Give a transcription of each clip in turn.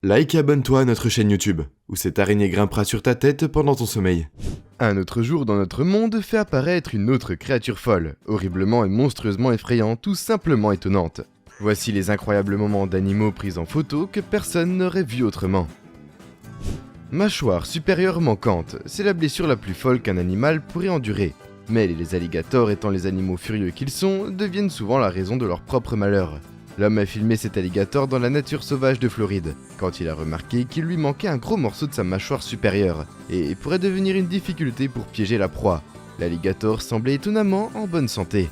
Like et abonne-toi à notre chaîne YouTube, où cette araignée grimpera sur ta tête pendant ton sommeil. Un autre jour dans notre monde fait apparaître une autre créature folle, horriblement et monstrueusement effrayante, tout simplement étonnante. Voici les incroyables moments d'animaux pris en photo que personne n'aurait vu autrement. Mâchoire supérieure manquante, c'est la blessure la plus folle qu'un animal pourrait endurer. Mais les alligators, étant les animaux furieux qu'ils sont, deviennent souvent la raison de leur propre malheur. L'homme a filmé cet alligator dans la nature sauvage de Floride, quand il a remarqué qu'il lui manquait un gros morceau de sa mâchoire supérieure, et pourrait devenir une difficulté pour piéger la proie. L'alligator semblait étonnamment en bonne santé.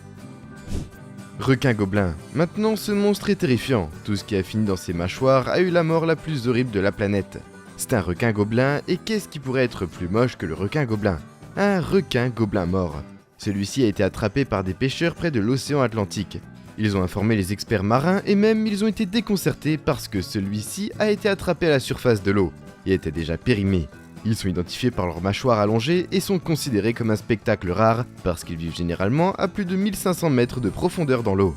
Requin gobelin. Maintenant, ce monstre est terrifiant. Tout ce qui a fini dans ses mâchoires a eu la mort la plus horrible de la planète. C'est un requin gobelin, et qu'est-ce qui pourrait être plus moche que le requin gobelin? Un requin gobelin mort. Celui-ci a été attrapé par des pêcheurs près de l'océan Atlantique. Ils ont informé les experts marins et même ils ont été déconcertés parce que celui-ci a été attrapé à la surface de l'eau et était déjà périmé. Ils sont identifiés par leur mâchoire allongée et sont considérés comme un spectacle rare parce qu'ils vivent généralement à plus de 1500 mètres de profondeur dans l'eau.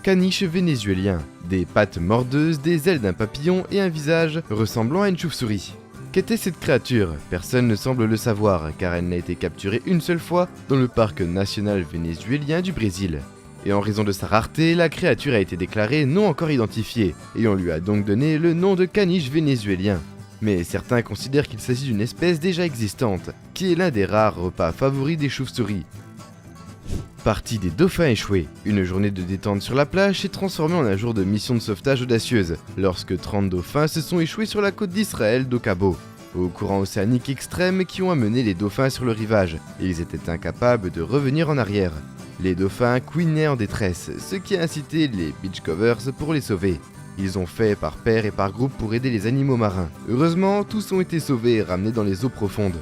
Caniche vénézuélien. Des pattes mordeuses, des ailes d'un papillon et un visage ressemblant à une chauve-souris. Qu'était cette créature? Personne ne semble le savoir car elle n'a été capturée une seule fois dans le parc national vénézuélien du Brésil. Et en raison de sa rareté, la créature a été déclarée non encore identifiée, et on lui a donc donné le nom de caniche vénézuélien. Mais certains considèrent qu'il s'agit d'une espèce déjà existante, qui est l'un des rares repas favoris des chauves-souris. Partie des dauphins échoués. Une journée de détente sur la plage s'est transformée en un jour de mission de sauvetage audacieuse, lorsque 30 dauphins se sont échoués sur la côte d'Israël d'Okabo, aux courants océaniques extrêmes qui ont amené les dauphins sur le rivage, et ils étaient incapables de revenir en arrière. Les dauphins couinaient en détresse, ce qui a incité les beachcovers pour les sauver. Ils ont fait par paire et par groupe pour aider les animaux marins. Heureusement, tous ont été sauvés et ramenés dans les eaux profondes.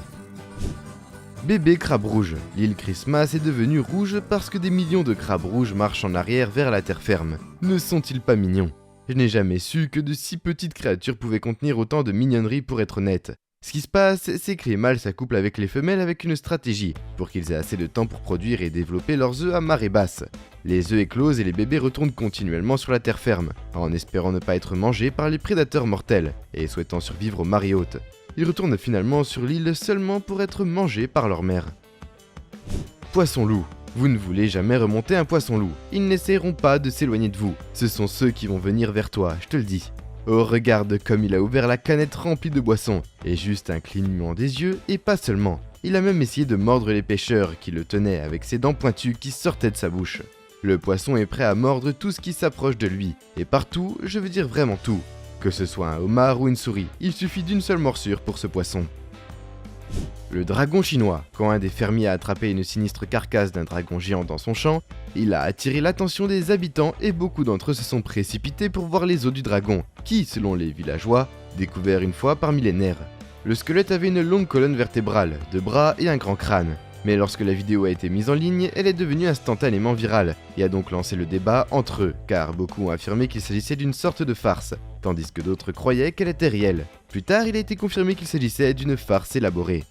Bébé crabe rouge. L'île Christmas est devenue rouge parce que des millions de crabes rouges marchent en arrière vers la terre ferme. Ne sont-ils pas mignons? Je n'ai jamais su que de si petites créatures pouvaient contenir autant de mignonneries pour être honnête. Ce qui se passe, c'est que les mâles s'accouplent avec les femelles avec une stratégie, pour qu'ils aient assez de temps pour produire et développer leurs œufs à marée basse. Les œufs éclosent et les bébés retournent continuellement sur la terre ferme, en espérant ne pas être mangés par les prédateurs mortels, et souhaitant survivre aux marées hautes. Ils retournent finalement sur l'île seulement pour être mangés par leur mère. Poisson-loup. Vous ne voulez jamais remonter un poisson-loup. Ils n'essaieront pas de s'éloigner de vous. Ce sont ceux qui vont venir vers toi, je te le dis. Oh, regarde comme il a ouvert la canette remplie de boissons, et juste un clignement des yeux, et pas seulement. Il a même essayé de mordre les pêcheurs qui le tenaient avec ses dents pointues qui sortaient de sa bouche. Le poisson est prêt à mordre tout ce qui s'approche de lui, et partout, je veux dire vraiment tout. Que ce soit un homard ou une souris, il suffit d'une seule morsure pour ce poisson. Le dragon chinois. Quand un des fermiers a attrapé une sinistre carcasse d'un dragon géant dans son champ, il a attiré l'attention des habitants et beaucoup d'entre eux se sont précipités pour voir les os du dragon, qui, selon les villageois, découvert une fois par millénaire. Le squelette avait une longue colonne vertébrale, deux bras et un grand crâne. Mais lorsque la vidéo a été mise en ligne, elle est devenue instantanément virale, et a donc lancé le débat entre eux, car beaucoup ont affirmé qu'il s'agissait d'une sorte de farce, tandis que d'autres croyaient qu'elle était réelle. Plus tard, il a été confirmé qu'il s'agissait d'une farce élaborée.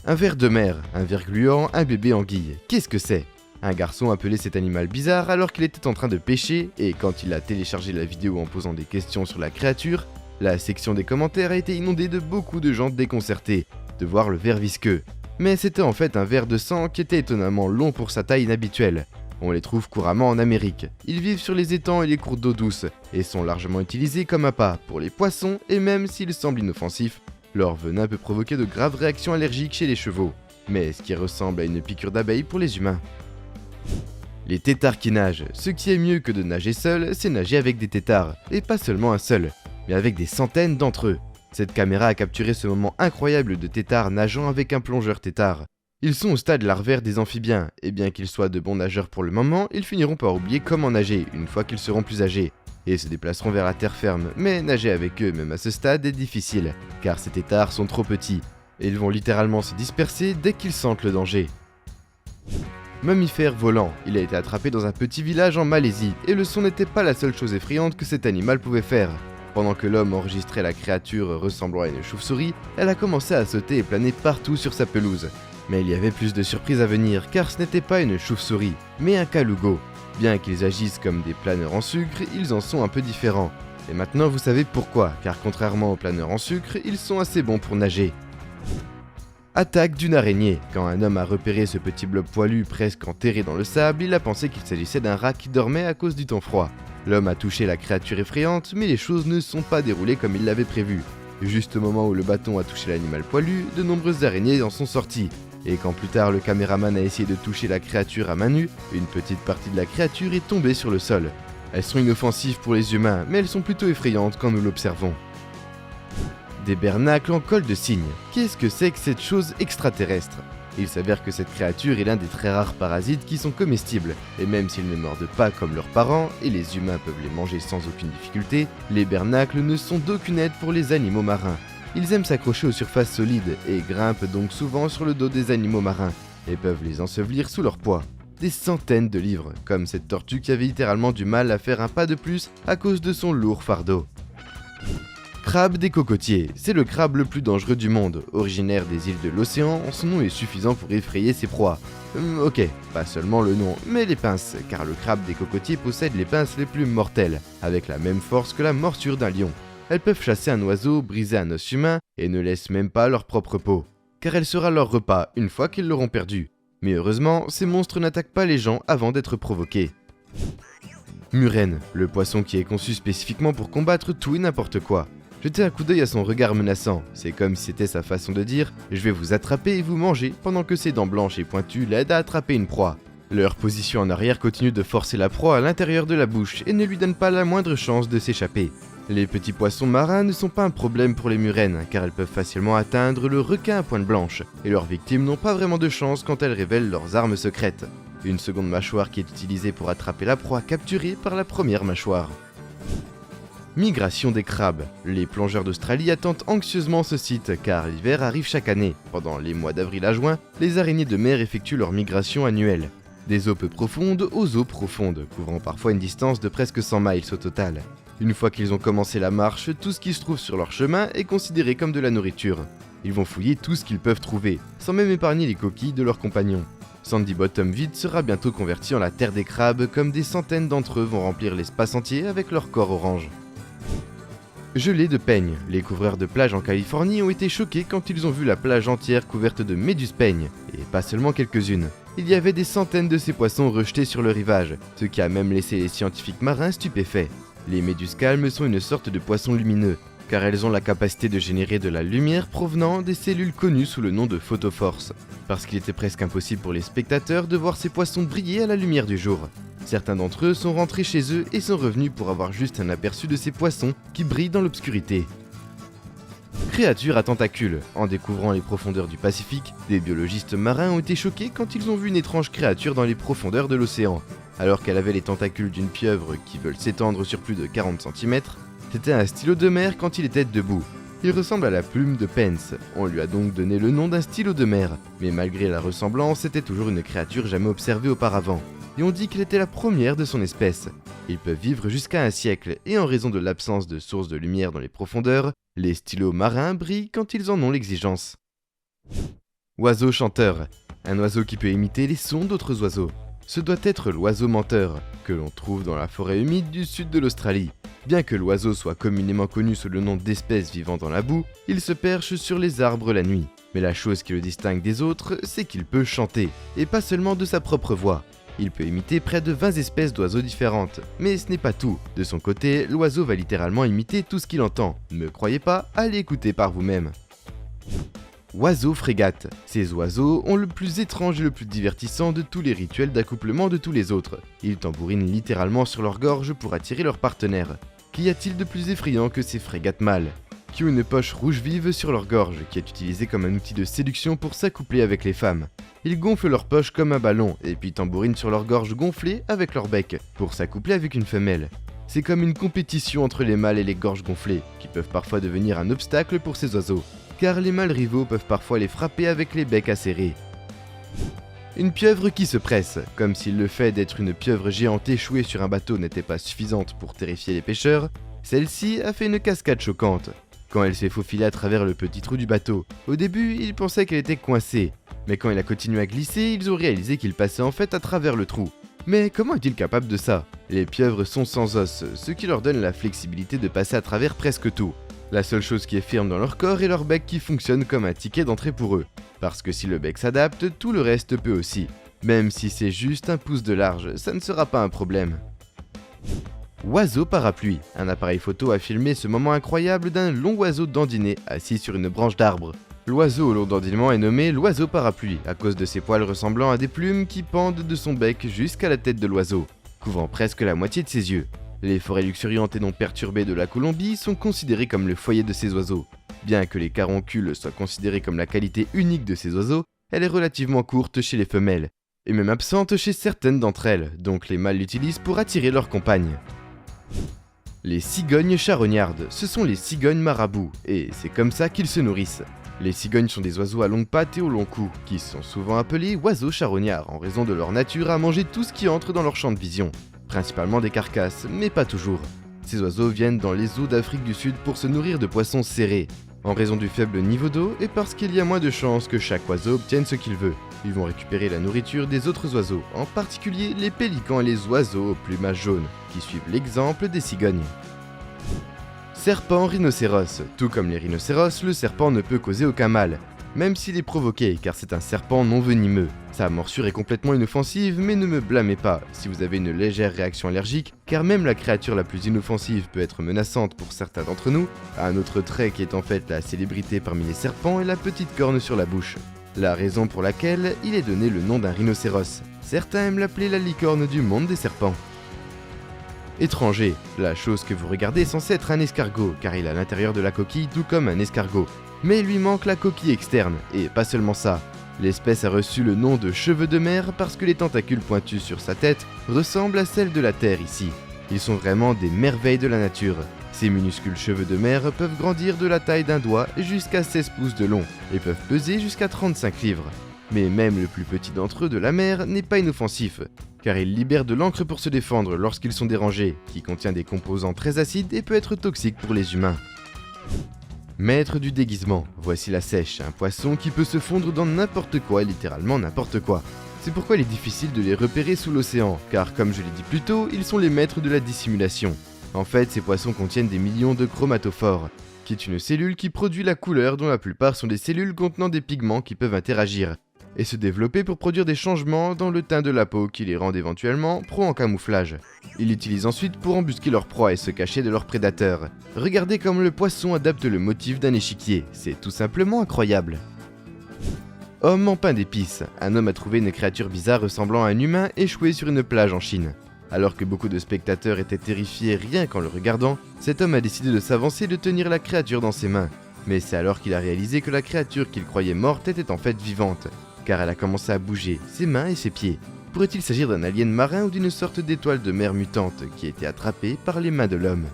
Un ver de mer, un ver gluant, un bébé anguille. Qu'est-ce que c'est? Un garçon appelait cet animal bizarre alors qu'il était en train de pêcher, et quand il a téléchargé la vidéo en posant des questions sur la créature, la section des commentaires a été inondée de beaucoup de gens déconcertés de voir le ver visqueux. Mais c'était en fait un ver de sang qui était étonnamment long pour sa taille inhabituelle. On les trouve couramment en Amérique. Ils vivent sur les étangs et les cours d'eau douce, et sont largement utilisés comme appât pour les poissons, et même s'ils semblent inoffensifs, leur venin peut provoquer de graves réactions allergiques chez les chevaux, mais ce qui ressemble à une piqûre d'abeille pour les humains. Les têtards qui nagent. Ce qui est mieux que de nager seul, c'est nager avec des têtards, et pas seulement un seul, mais avec des centaines d'entre eux. Cette caméra a capturé ce moment incroyable de têtards nageant avec un plongeur tétard. Ils sont au stade larvaire des amphibiens, et bien qu'ils soient de bons nageurs pour le moment, ils finiront par oublier comment nager une fois qu'ils seront plus âgés, et se déplaceront vers la terre ferme, mais nager avec eux même à ce stade est difficile, car ces têtards sont trop petits, et ils vont littéralement se disperser dès qu'ils sentent le danger. Mammifère volant, il a été attrapé dans un petit village en Malaisie, et le son n'était pas la seule chose effrayante que cet animal pouvait faire. Pendant que l'homme enregistrait la créature ressemblant à une chauve-souris, elle a commencé à sauter et planer partout sur sa pelouse. Mais il y avait plus de surprises à venir, car ce n'était pas une chauve-souris, mais un calugo. Bien qu'ils agissent comme des planeurs en sucre, ils en sont un peu différents. Et maintenant vous savez pourquoi, car contrairement aux planeurs en sucre, ils sont assez bons pour nager. Attaque d'une araignée. Quand un homme a repéré ce petit blob poilu presque enterré dans le sable, il a pensé qu'il s'agissait d'un rat qui dormait à cause du temps froid. L'homme a touché la créature effrayante, mais les choses ne sont pas déroulées comme il l'avait prévu. Juste au moment où le bâton a touché l'animal poilu, de nombreuses araignées en sont sorties. Et quand plus tard le caméraman a essayé de toucher la créature à main nue, une petite partie de la créature est tombée sur le sol. Elles sont inoffensives pour les humains, mais elles sont plutôt effrayantes quand nous l'observons. Des bernacles en colle de cygne. Qu'est-ce que c'est que cette chose extraterrestre? Il s'avère que cette créature est l'un des très rares parasites qui sont comestibles, et même s'ils ne mordent pas comme leurs parents, et les humains peuvent les manger sans aucune difficulté, les bernacles ne sont d'aucune aide pour les animaux marins. Ils aiment s'accrocher aux surfaces solides, et grimpent donc souvent sur le dos des animaux marins, et peuvent les ensevelir sous leur poids. Des centaines de livres, comme cette tortue qui avait littéralement du mal à faire un pas de plus à cause de son lourd fardeau. Crabe des cocotiers, c'est le crabe le plus dangereux du monde. Originaire des îles de l'océan, son nom est suffisant pour effrayer ses proies. Ok, pas seulement le nom, mais les pinces, car le crabe des cocotiers possède les pinces les plus mortelles, avec la même force que la morsure d'un lion. Elles peuvent chasser un oiseau, briser un os humain, et ne laissent même pas leur propre peau, car elle sera leur repas une fois qu'ils l'auront perdu. Mais heureusement, ces monstres n'attaquent pas les gens avant d'être provoqués. Murène, le poisson qui est conçu spécifiquement pour combattre tout et n'importe quoi. Jetez un coup d'œil à son regard menaçant, c'est comme si c'était sa façon de dire « je vais vous attraper et vous manger » pendant que ses dents blanches et pointues l'aident à attraper une proie. Leur position en arrière continue de forcer la proie à l'intérieur de la bouche et ne lui donne pas la moindre chance de s'échapper. Les petits poissons marins ne sont pas un problème pour les murènes, car elles peuvent facilement atteindre le requin à pointe blanche, et leurs victimes n'ont pas vraiment de chance quand elles révèlent leurs armes secrètes. Une seconde mâchoire qui est utilisée pour attraper la proie capturée par la première mâchoire. Migration des crabes. Les plongeurs d'Australie attendent anxieusement ce site, car l'hiver arrive chaque année. Pendant les mois d'avril à juin, les araignées de mer effectuent leur migration annuelle. Des eaux peu profondes aux eaux profondes, couvrant parfois une distance de presque 100 miles au total. Une fois qu'ils ont commencé la marche, tout ce qui se trouve sur leur chemin est considéré comme de la nourriture. Ils vont fouiller tout ce qu'ils peuvent trouver, sans même épargner les coquilles de leurs compagnons. Sandy Bottom vide sera bientôt converti en la terre des crabes, comme des centaines d'entre eux vont remplir l'espace entier avec leur corps orange. Gelée de peigne. Les couvreurs de plage en Californie ont été choqués quand ils ont vu la plage entière couverte de méduses-peignes, et pas seulement quelques-unes. Il y avait des centaines de ces poissons rejetés sur le rivage, ce qui a même laissé les scientifiques marins stupéfaits. Les méduses calmes sont une sorte de poisson lumineux, car elles ont la capacité de générer de la lumière provenant des cellules connues sous le nom de photoforce, parce qu'il était presque impossible pour les spectateurs de voir ces poissons briller à la lumière du jour. Certains d'entre eux sont rentrés chez eux et sont revenus pour avoir juste un aperçu de ces poissons qui brillent dans l'obscurité. Créature à tentacules. En découvrant les profondeurs du Pacifique, des biologistes marins ont été choqués quand ils ont vu une étrange créature dans les profondeurs de l'océan. Alors qu'elle avait les tentacules d'une pieuvre qui veulent s'étendre sur plus de 40 cm, c'était un stylo de mer quand il était debout. Il ressemble à la plume de Pence, on lui a donc donné le nom d'un stylo de mer, mais malgré la ressemblance, c'était toujours une créature jamais observée auparavant. Et on dit qu'elle était la première de son espèce. Ils peuvent vivre jusqu'à un siècle, et en raison de l'absence de sources de lumière dans les profondeurs, les stylos marins brillent quand ils en ont l'exigence. Oiseau chanteur. Un oiseau qui peut imiter les sons d'autres oiseaux. Ce doit être l'oiseau menteur, que l'on trouve dans la forêt humide du sud de l'Australie. Bien que l'oiseau soit communément connu sous le nom d'espèce vivant dans la boue, il se perche sur les arbres la nuit. Mais la chose qui le distingue des autres, c'est qu'il peut chanter, et pas seulement de sa propre voix. Il peut imiter près de 20 espèces d'oiseaux différentes, mais ce n'est pas tout. De son côté, l'oiseau va littéralement imiter tout ce qu'il entend. Ne croyez pas, allez écouter par vous-même. Oiseaux frégates. Ces oiseaux ont le plus étrange et le plus divertissant de tous les rituels d'accouplement de tous les autres. Ils tambourinent littéralement sur leur gorge pour attirer leur partenaire. Qu'y a-t-il de plus effrayant que ces frégates mâles, qui ont une poche rouge vive sur leur gorge, qui est utilisée comme un outil de séduction pour s'accoupler avec les femmes. Ils gonflent leur poche comme un ballon, et puis tambourinent sur leur gorge gonflée avec leur bec, pour s'accoupler avec une femelle. C'est comme une compétition entre les mâles et les gorges gonflées, qui peuvent parfois devenir un obstacle pour ces oiseaux, car les mâles rivaux peuvent parfois les frapper avec les becs acérés. Une pieuvre qui se presse, comme si le fait d'être une pieuvre géante échouée sur un bateau n'était pas suffisante pour terrifier les pêcheurs, celle-ci a fait une cascade choquante. Quand elle s'est faufilée à travers le petit trou du bateau, au début, ils pensaient qu'elle était coincée, mais quand elle a continué à glisser, ils ont réalisé qu'il passait en fait à travers le trou. Mais comment est-il capable de ça? Les pieuvres sont sans os, ce qui leur donne la flexibilité de passer à travers presque tout. La seule chose qui est ferme dans leur corps est leur bec qui fonctionne comme un ticket d'entrée pour eux. Parce que si le bec s'adapte, tout le reste peut aussi. Même si c'est juste un pouce de large, ça ne sera pas un problème. Oiseau parapluie. Un appareil photo a filmé ce moment incroyable d'un long oiseau dandiné assis sur une branche d'arbre. L'oiseau au long dandinement est nommé l'oiseau parapluie à cause de ses poils ressemblant à des plumes qui pendent de son bec jusqu'à la tête de l'oiseau, couvrant presque la moitié de ses yeux. Les forêts luxuriantes et non perturbées de la Colombie sont considérées comme le foyer de ces oiseaux. Bien que les caroncules soient considérés comme la qualité unique de ces oiseaux, elle est relativement courte chez les femelles, et même absente chez certaines d'entre elles, donc les mâles l'utilisent pour attirer leurs compagnes. Les cigognes charognardes, ce sont les cigognes marabouts, et c'est comme ça qu'ils se nourrissent. Les cigognes sont des oiseaux à longues pattes et au long cou, qui sont souvent appelés oiseaux charognards en raison de leur nature à manger tout ce qui entre dans leur champ de vision, principalement des carcasses, mais pas toujours. Ces oiseaux viennent dans les eaux d'Afrique du Sud pour se nourrir de poissons serrés, en raison du faible niveau d'eau et parce qu'il y a moins de chances que chaque oiseau obtienne ce qu'il veut. Ils vont récupérer la nourriture des autres oiseaux, en particulier les pélicans et les oiseaux au plumage jaune, qui suivent l'exemple des cigognes. Serpent rhinocéros. Tout comme les rhinocéros, le serpent ne peut causer aucun mal, même s'il est provoqué, car c'est un serpent non venimeux. Sa morsure est complètement inoffensive, mais ne me blâmez pas si vous avez une légère réaction allergique, car même la créature la plus inoffensive peut être menaçante pour certains d'entre nous. Un autre trait qui est en fait la célébrité parmi les serpents est la petite corne sur la bouche. La raison pour laquelle il est donné le nom d'un rhinocéros. Certains aiment l'appeler la licorne du monde des serpents. Étranger. La chose que vous regardez est censée être un escargot, car il a l'intérieur de la coquille tout comme un escargot. Mais il lui manque la coquille externe, et pas seulement ça. L'espèce a reçu le nom de cheveux de mer parce que les tentacules pointus sur sa tête ressemblent à celles de la Terre ici. Ils sont vraiment des merveilles de la nature. Ces minuscules cheveux de mer peuvent grandir de la taille d'un doigt jusqu'à 16 pouces de long, et peuvent peser jusqu'à 35 livres. Mais même le plus petit d'entre eux de la mer n'est pas inoffensif, car ils libèrent de l'encre pour se défendre lorsqu'ils sont dérangés, qui contient des composants très acides et peut être toxique pour les humains. Maître du déguisement, voici la sèche, un poisson qui peut se fondre dans n'importe quoi, littéralement n'importe quoi. C'est pourquoi il est difficile de les repérer sous l'océan, car comme je l'ai dit plus tôt, ils sont les maîtres de la dissimulation. En fait, ces poissons contiennent des millions de chromatophores, qui est une cellule qui produit la couleur dont la plupart sont des cellules contenant des pigments qui peuvent interagir, et se développer pour produire des changements dans le teint de la peau qui les rendent éventuellement pros en camouflage. Ils l'utilisent ensuite pour embusquer leur proie et se cacher de leurs prédateurs. Regardez comme le poisson adapte le motif d'un échiquier, c'est tout simplement incroyable. Homme en pain d'épices. Un homme a trouvé une créature bizarre ressemblant à un humain échoué sur une plage en Chine. Alors que beaucoup de spectateurs étaient terrifiés rien qu'en le regardant, cet homme a décidé de s'avancer et de tenir la créature dans ses mains. Mais c'est alors qu'il a réalisé que la créature qu'il croyait morte était en fait vivante, car elle a commencé à bouger, ses mains et ses pieds. Pourrait-il s'agir d'un alien marin ou d'une sorte d'étoile de mer mutante qui a été attrapée par les mains de l'homme?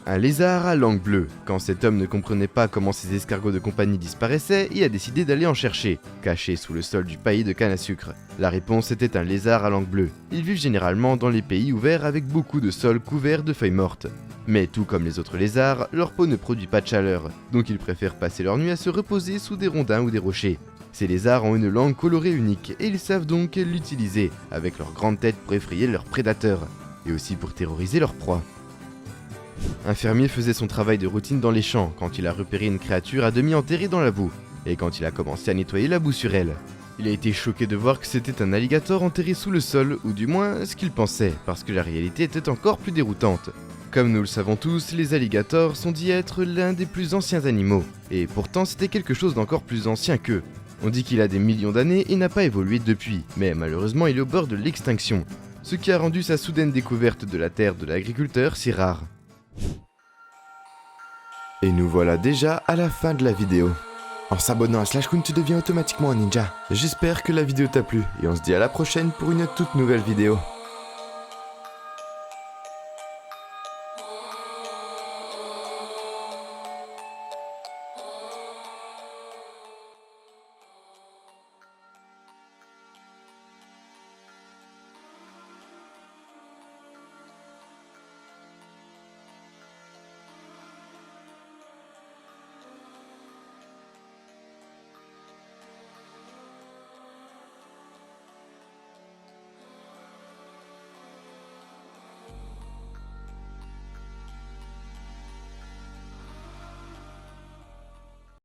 Un lézard à langue bleue. Quand cet homme ne comprenait pas comment ses escargots de compagnie disparaissaient, il a décidé d'aller en chercher, caché sous le sol du pays de canne à sucre. La réponse était un lézard à langue bleue. Ils vivent généralement dans les pays ouverts avec beaucoup de sols couverts de feuilles mortes. Mais tout comme les autres lézards, leur peau ne produit pas de chaleur, donc ils préfèrent passer leur nuit à se reposer sous des rondins ou des rochers. Ces lézards ont une langue colorée unique et ils savent donc l'utiliser avec leur grande tête pour effrayer leurs prédateurs, et aussi pour terroriser leur proie. Un fermier faisait son travail de routine dans les champs quand il a repéré une créature à demi enterrée dans la boue, et quand il a commencé à nettoyer la boue sur elle. Il a été choqué de voir que c'était un alligator enterré sous le sol, ou du moins ce qu'il pensait, parce que la réalité était encore plus déroutante. Comme nous le savons tous, les alligators sont dits être l'un des plus anciens animaux, et pourtant c'était quelque chose d'encore plus ancien qu'eux. On dit qu'il a des millions d'années et n'a pas évolué depuis, mais malheureusement il est au bord de l'extinction, ce qui a rendu sa soudaine découverte de la terre de l'agriculteur si rare. Et nous voilà déjà à la fin de la vidéo. En s'abonnant à SlashCoon, tu deviens automatiquement un ninja. J'espère que la vidéo t'a plu et on se dit à la prochaine pour une toute nouvelle vidéo.